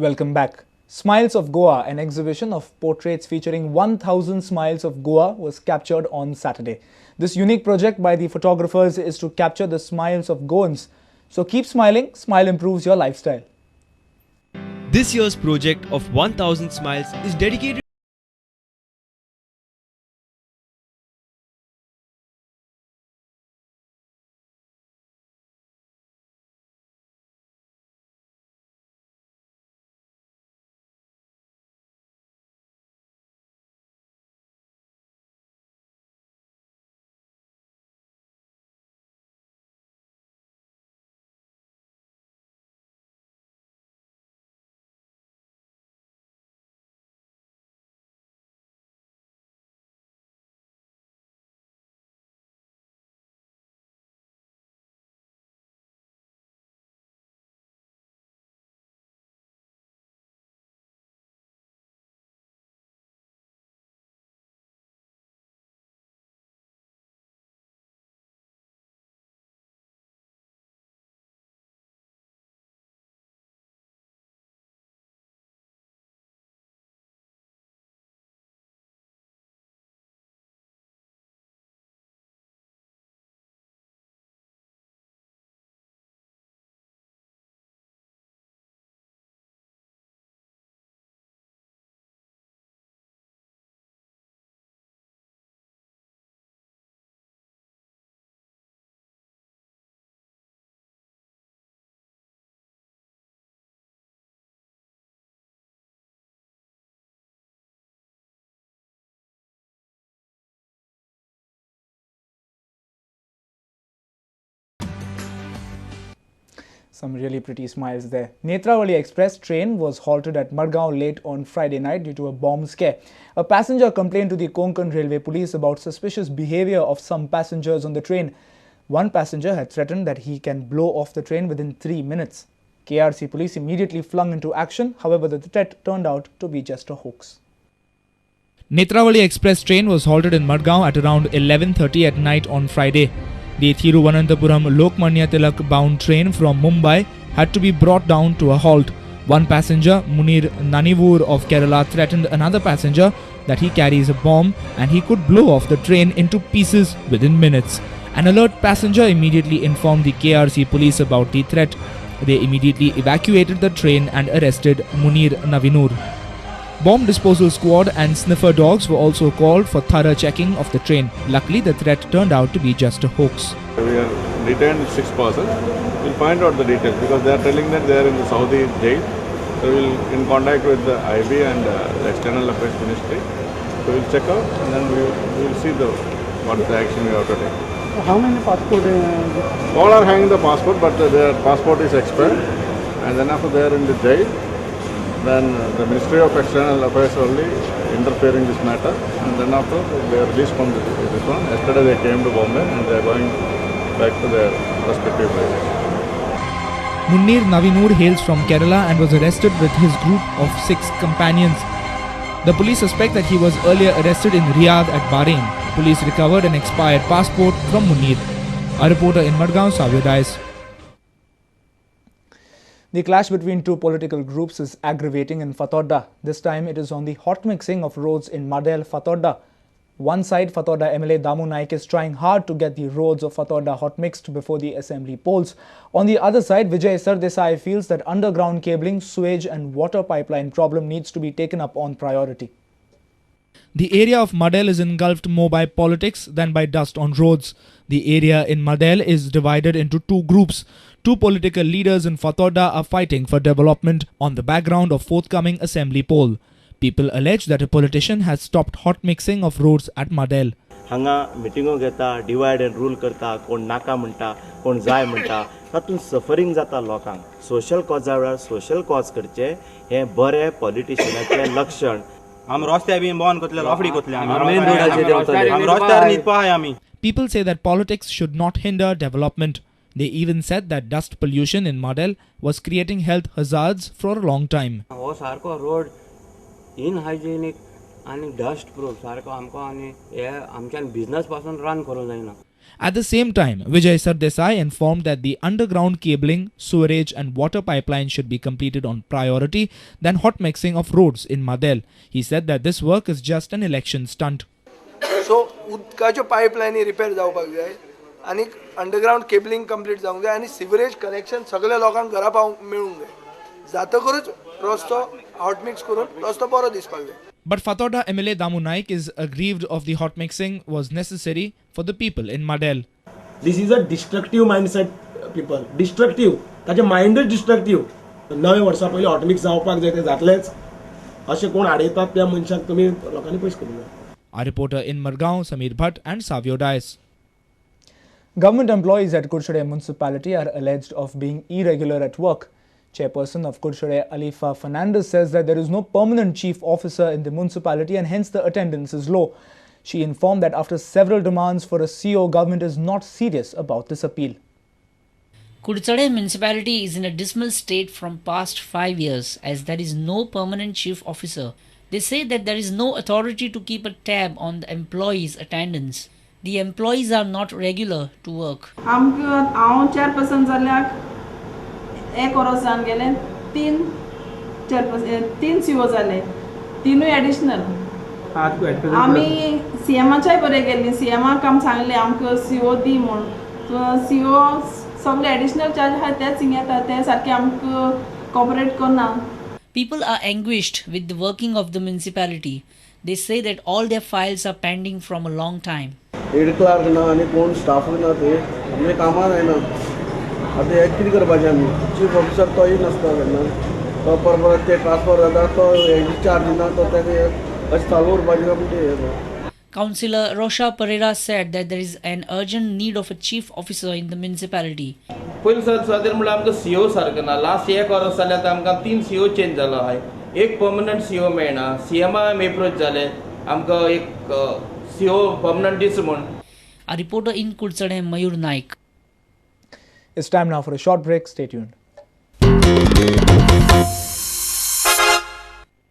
Welcome back. Smiles of Goa, an exhibition of portraits featuring 1000 smiles of Goa, was captured on Saturday. This unique project by the photographers is to capture the smiles of Goans. So keep smiling, smile improves your lifestyle. This year's project of 1000 Smiles is dedicated Some really pretty smiles there. Netravali Express train was halted at Margaon late on Friday night due to a bomb scare. A passenger complained to the Konkan Railway Police about suspicious behavior of some passengers on the train. One passenger had threatened that he can blow off the train within 3 minutes. KRC police immediately flung into action. However, the threat turned out to be just a hoax. Netravali Express train was halted in Madgaon at around 11:30 at night on Friday. The Thiruvananthapuram Lokmanya Tilak bound train from Mumbai had to be brought down to a halt. One passenger, Munir Nanivur of Kerala, threatened another passenger that he carries a bomb and he could blow off the train into pieces within minutes. An alert passenger immediately informed the KRC police about the threat. They immediately evacuated the train and arrested Munir Navinur. Bomb disposal squad and sniffer dogs were also called for thorough checking of the train. Luckily, the threat turned out to be just a hoax. We are detained 6 persons. We'll find out the details because they are telling that they are in the Saudi jail. So we will in contact with the IB and the External Affairs Ministry. So we'll check out and then we will see what the action we have to take. How many passports? All are having the passport, but their passport is expired. And then after they are in the jail, then the Ministry of External Affairs only interfering this matter, and then after they are released from this one. Yesterday they came to Bombay and they are going back to their respective places. Munir Navinur hails from Kerala and was arrested with his group of 6 companions. The police suspect that he was earlier arrested in Riyadh at Bahrain. Police recovered an expired passport from Munir. A reporter in Madgaon, Savio Dias. The clash between two political groups is aggravating in Fatorda. This time it is on the hot mixing of roads in Madel, Fatorda. One side, Fatorda MLA Damu Naik is trying hard to get the roads of Fatorda hot mixed before the assembly polls. On the other side, Vijay Sardesai feels that underground cabling, sewage and water pipeline problem needs to be taken up on priority. The area of Madel is engulfed more by politics than by dust on roads. The area in Madel is divided into 2 groups. 2 political leaders in Fatorda are fighting for development on the background of forthcoming assembly poll. People allege that a politician has stopped hot mixing of roads at Madel. हांगा मिटिंगो घेता, divide and rule करता, कोण नाका म्हणटा, कोण जाय म्हणटा, तातूंत सफरिंग जाता लोकांक. सोशल कॉजा वेळार सोशल कॉज करचे हे बरे पॉलिटिशियनाचे लक्षण. आम रस्त्यार बी बंद करतले, लाफडी करतले, आमी रस्त्यार न्हिदपा हाय आमी. People say that politics should not hinder development. They even said that dust pollution in Madel was creating health hazards for a long time. हो सारको रोड इनहायजेनिक आणि डस्ट प्रूफ सारको आमकां आनी हे आमच्यान बिझनस पासून रन करूंक जायना. At the same time, Vijay Sardesai informed that the underground cabling, sewerage and water pipeline should be completed on priority than hot mixing of roads in Madel. He said that this work is just an election stunt. So, उदकाच्यो पाइपलाइनी repair जावपाक जाय आनी underground cabling complete जावंक जाय आनी sewerage connection सगळ्या लोकांक घरा पावंक मेळूंक जाय जातकरूच रस्तो हॉट मिक्स करून रस्तो बरो दिसपाक जाय. But Fatoda MLA Damu Naik is aggrieved of the hot mixing was necessary for the people in Madel. This is a destructive mindset people. Destructive. ताचे माइंडच डिस्ट्रक्टिव्ह. नवे वर्सा पयलीं हॉट मिक्स जावपाक जाय ते जातलेच अशें कोण आडयतात त्या मनशाक तुमी लोकांनी पयस करूंक जाय. Our reporter in Margaon, Sameer Bhatt and Savio Dias. Government employees at Kurchade municipality are alleged of being irregular at work. Chairperson of Kurchade, Alifa Fernandez, says that there is no permanent chief officer in the municipality and hence the attendance is low. She informed that after several demands for a CO, government is not serious about this appeal. Kurchade municipality is in a dismal state from past 5 years as there is no permanent chief officer. They say that there is no authority to keep a tab on the employees' attendance. The employees are not regular to work. हांव chairperson जाल्याक 1 verse जावन गेले 3 CO जाले 3 additional आमी सीएमाच्याय बरे गेल्ली सीएमाक आमी सांगले आमकां सीओ दी म्हूण सीओ सगळे एडिशनल चार्ज आहा तेच हिंग येता ते सारके आमकां कॉपरेट करना. People are anguished with the working of the municipality. They say that all their files are pending from a long time. Head Clark ना आनी कोण स्टाफ ना ते आमचे कामां जायना आतां हें कितें करपाचें आमी चीफ ऑफिसर तोय नासता केन्ना तो परत ते ट्रान्सफर जाता तो हेजी चार्ज दिना तो तेका अशें चालू उरपाचें काय म्हणटा. Councillor Rosha Pereira said that there is an urgent need of a chief officer in the municipality. पयलीं सद्या म्हणल्यार आमकां सीओ सारको ना लास्ट 1 वर्स जालें आतां आमकां 3 सीओ चेंज जालो आहाय एक परमनंट सीओ मेळना सीएमा एप्रोच जाले आमकां एक सीओ परमनंट दीस म्हूण. A reporter in Kurchade, Mayur Naik. It's time now for a short break. Stay tuned.